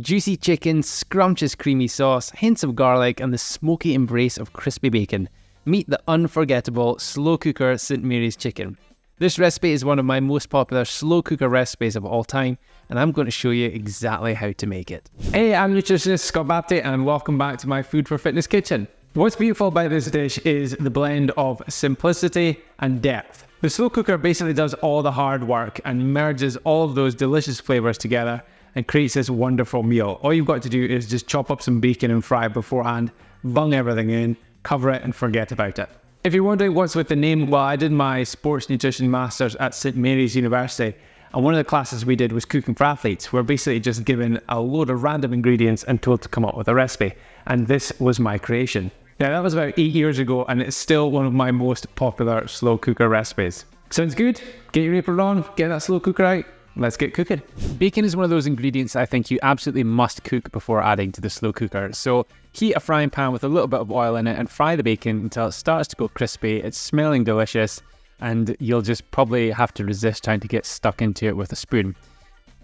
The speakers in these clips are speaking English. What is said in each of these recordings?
Juicy chicken, scrumptious creamy sauce, hints of garlic, and the smoky embrace of crispy bacon. Meet the unforgettable slow cooker St. Mary's chicken. This recipe is one of my most popular slow cooker recipes of all time, and I'm going to show you exactly how to make it. Hey, I'm nutritionist Scott Baptie, and welcome back to my Food for Fitness kitchen. What's beautiful about this dish is the blend of simplicity and depth. The slow cooker basically does all the hard work and merges all of those delicious flavors together and creates this wonderful meal. All you've got to do is just chop up some bacon and fry beforehand, bung everything in, cover it and forget about it. If you're wondering what's with the name, well, I did my sports nutrition masters at St. Mary's University, and one of the classes we did was cooking for athletes. We're basically just given a load of random ingredients and told to come up with a recipe, and this was my creation. Now that was about 8 years ago, and it's still one of my most popular slow cooker recipes. Sounds good? Get your apron on, get that slow cooker out. Let's get cooking. Bacon is one of those ingredients I think you absolutely must cook before adding to the slow cooker. So heat a frying pan with a little bit of oil in it and fry the bacon until it starts to go crispy. It's smelling delicious, and you'll just probably have to resist trying to get stuck into it with a spoon.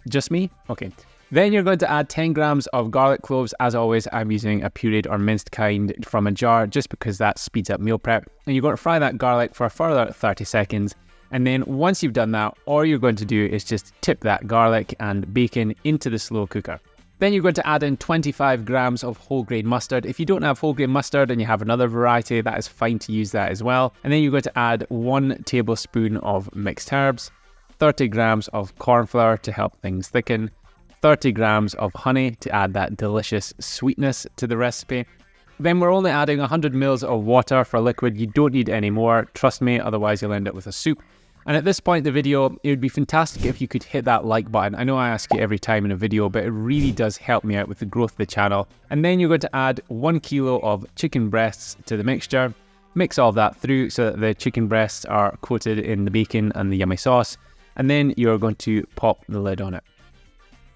Just me? Okay. Then you're going to add 10 grams of garlic cloves. As always, I'm using a pureed or minced kind from a jar just because that speeds up meal prep. And you're going to fry that garlic for a further 30 seconds. And then once you've done that, all you're going to do is just tip that garlic and bacon into the slow cooker. Then you're going to add in 25 grams of whole grain mustard. If you don't have whole grain mustard and you have another variety, that is fine to use that as well. And then you're going to add 1 tablespoon of mixed herbs, 30 grams of corn flour to help things thicken, 30 grams of honey to add that delicious sweetness to the recipe. Then we're only adding 100 ml of water for liquid. You don't need any more, trust me, otherwise you'll end up with a soup. And at this point in the video, it would be fantastic if you could hit that like button. I know I ask you every time in a video, but it really does help me out with the growth of the channel. And then you're going to add 1 kilo of chicken breasts to the mixture. Mix all of that through so that the chicken breasts are coated in the bacon and the yummy sauce. And then you're going to pop the lid on it.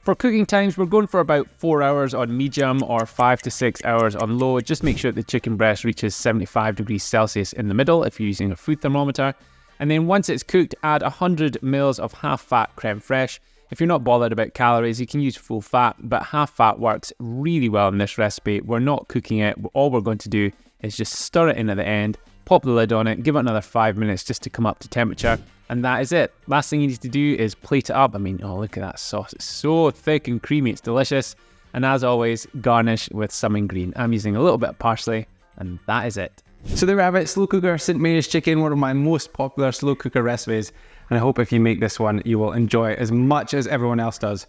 For cooking times, we're going for about 4 hours on medium or 5 to 6 hours on low. Just make sure that the chicken breast reaches 75 degrees Celsius in the middle if you're using a food thermometer. And then once it's cooked, add 100 ml of half-fat crème fraîche. If you're not bothered about calories, you can use full fat, but half-fat works really well in this recipe. We're not cooking it. All we're going to do is just stir it in at the end, pop the lid on it, give it another 5 minutes just to come up to temperature, and that is it. Last thing you need to do is plate it up. I mean, oh, look at that sauce. It's so thick and creamy. It's delicious. And as always, garnish with some green. I'm using a little bit of parsley, and that is it. So there we have it, slow cooker St. Mary's chicken, one of my most popular slow cooker recipes, and I hope if you make this one, you will enjoy it as much as everyone else does.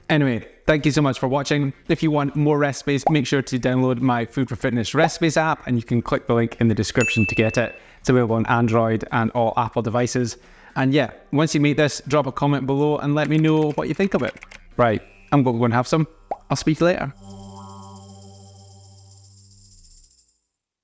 Anyway, thank you so much for watching. If you want more recipes, make sure to download my Food for Fitness recipes app, and you can click the link in the description to get it. It's available on Android and all Apple devices. And yeah, once you make this, drop a comment below and let me know what you think of it. Right, I'm going to go and have some. I'll speak to you later.